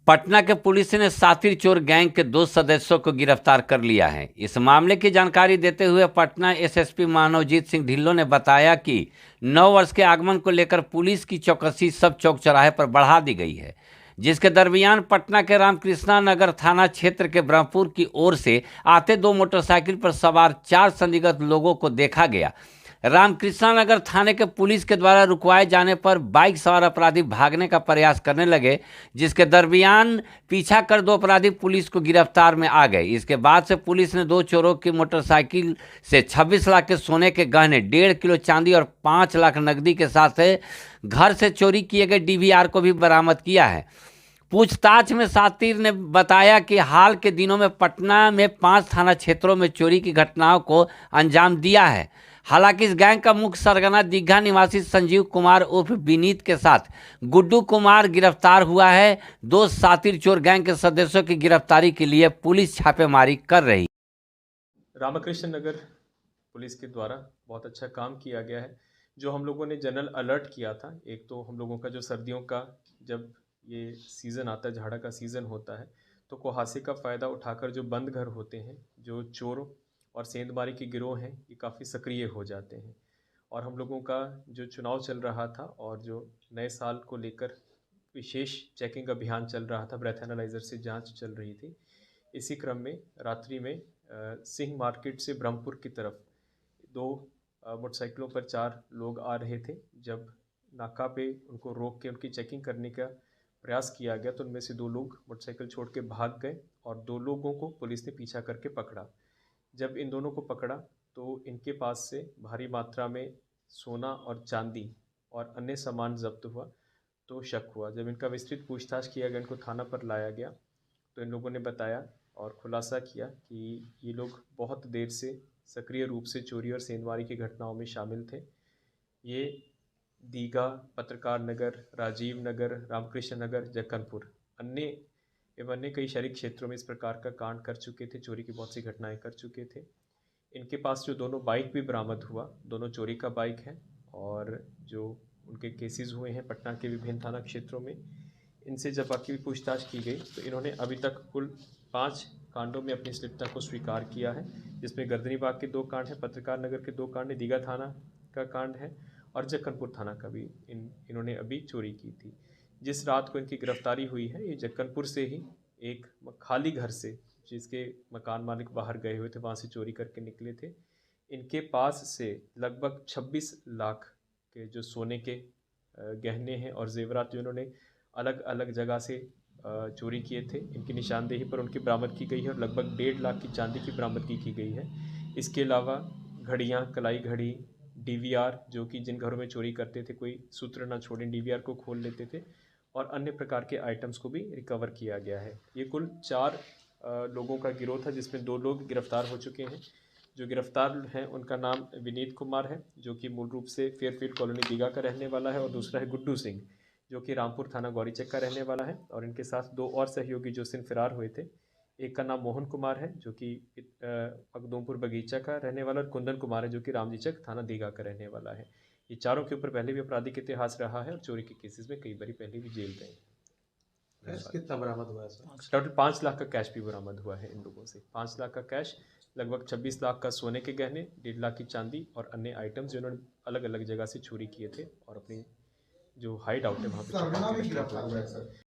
पटना के पुलिस ने सातिर चोर गैंग के 2 सदस्यों को गिरफ्तार कर लिया है। इस मामले की जानकारी देते हुए पटना एसएसपी मानवजीत सिंह ढिल्लों ने बताया कि नव वर्ष के आगमन को लेकर पुलिस की चौकसी सब चौक चौराहे पर बढ़ा दी गई है, जिसके दरमियान पटना के रामकृष्णा नगर थाना क्षेत्र के ब्रह्मपुर की ओर से आते 2 मोटरसाइकिल पर सवार 4 संदिग्ध लोगों को देखा गया। रामकृष्णा नगर थाने के पुलिस के द्वारा रुकवाए जाने पर बाइक सवार अपराधी भागने का प्रयास करने लगे, जिसके दरमियान पीछा कर 2 अपराधी पुलिस को गिरफ्तार में आ गए। इसके बाद से पुलिस ने 2 चोरों की मोटरसाइकिल से 26 लाख के सोने के गहने, 1.5 किलो चांदी और 5 लाख नकदी के साथ घर से चोरी किए गए डीवीआर को भी बरामद किया है। पूछताछ में सातिर ने बताया कि हाल के दिनों में पटना में 5 थाना क्षेत्रों में चोरी की घटनाओं को अंजाम दिया है। हालांकि इस गैंग का मुख्य सरगना दीघा निवासी संजीव कुमार उर्फ विनीत के साथ गुड्डू कुमार गिरफ्तार हुआ है। 2 सातिर चोर गैंग के सदस्यों की गिरफ्तारी के लिए पुलिस छापेमारी कर रही है। रामकृष्ण नगर पुलिस के द्वारा बहुत अच्छा काम किया गया है। जो हम लोगों ने जनरल अलर्ट किया था, एक तो हम लोगों का जो सर्दियों का जब ये सीज़न आता है, झाड़ा का सीज़न होता है, तो कुहासे का फ़ायदा उठाकर जो बंद घर होते हैं, जो चोर और सेंधमारी के गिरोह हैं, ये काफ़ी सक्रिय हो जाते हैं। और हम लोगों का जो चुनाव चल रहा था और जो नए साल को लेकर विशेष चेकिंग अभियान चल रहा था, ब्रेथ एनालाइज़र से जांच चल रही थी। इसी क्रम में रात्रि में सिंह मार्केट से ब्रह्मपुर की तरफ 2 मोटरसाइकिलों पर 4 लोग आ रहे थे। जब नाका पे उनको रोक के उनकी चेकिंग करने का प्रयास किया गया तो उनमें से 2 लोग मोटरसाइकिल छोड़ के भाग गए और 2 लोगों को पुलिस ने पीछा करके पकड़ा। जब इन दोनों को पकड़ा तो इनके पास से भारी मात्रा में सोना और चांदी और अन्य सामान जब्त हुआ। तो शक हुआ, जब इनका विस्तृत पूछताछ किया गया, इनको थाना पर लाया गया, तो इन लोगों ने बताया और खुलासा किया कि ये लोग बहुत देर से सक्रिय रूप से चोरी और सेंधमारी की घटनाओं में शामिल थे। ये दीघा, पत्रकार नगर, राजीव नगर, रामकृष्ण नगर, जक्कनपुर अन्य कई शहरी क्षेत्रों में इस प्रकार का कांड कर चुके थे, चोरी की बहुत सी घटनाएं कर चुके थे। इनके पास जो दोनों बाइक भी बरामद हुआ, दोनों चोरी का बाइक है और जो उनके केसेस हुए हैं पटना के विभिन्न थाना क्षेत्रों में, इनसे जब बाकी भी पूछताछ की गई तो इन्होंने अभी तक कुल 5 कांडों में अपनी संलिप्तता को स्वीकार किया है, जिसमें गर्दनीबाग के 2 कांड हैं, पत्रकार नगर के 2 कांड हैं, दीघा थाना का कांड है और जक्कनपुर थाना का भी इन्होंने अभी चोरी की थी। जिस रात को इनकी गिरफ्तारी हुई है, ये जक्कनपुर से ही एक खाली घर से, जिसके मकान मालिक बाहर गए हुए थे, वहाँ से चोरी करके निकले थे। इनके पास से लगभग 26 लाख के जो सोने के गहने हैं और जेवरात जो इन्होंने अलग अलग जगह से चोरी किए थे, इनकी निशानदेही पर उनकी बरामदगी की गई है और लगभग 1.5 लाख की चांदी की बरामदगी की गई है। इसके अलावा घड़ियाँ, कलाई घड़ी, डीवीआर, जो कि जिन घरों में चोरी करते थे कोई सूत्र न छोड़ें डीवीआर को खोल लेते थे, और अन्य प्रकार के आइटम्स को भी रिकवर किया गया है। ये कुल 4 लोगों का गिरोह था, जिसमें 2 लोग गिरफ्तार हो चुके हैं। जो गिरफ्तार हैं उनका नाम विनीत कुमार है, जो कि मूल रूप से फेयरफील्ड कॉलोनी दीघा का रहने वाला है, और दूसरा है गुड्डू सिंह, जो कि रामपुर थाना गौरीचक का रहने वाला है। और इनके साथ 2 और सहयोगी जो सिंह फरार हुए थे, एक का नाम मोहन कुमार है, जो कि अकदोमपुर बगीचा का रहने वाला, और कुंदन कुमार है, जो कि रामजीचक थाना दीघा का रहने वाला है। ये चारों के ऊपर पहले भी आपराधिक इतिहास रहा है और चोरी के केसेस में कई बार पहले भी जेल गए हैं। कैश कितना बरामद हुआ है सर? टोटल 5 लाख का कैश भी बरामद हुआ है इन लोगों से। 5 लाख का कैश, लगभग 26 लाख का सोने के गहने, 1.5 लाख की चांदी और अन्य आइटम्स जो इन्होंने अलग अलग जगह से चोरी किए थे और अपनी जो हाइड आउट है वहाँ पे छुपा के रखे हुए थे।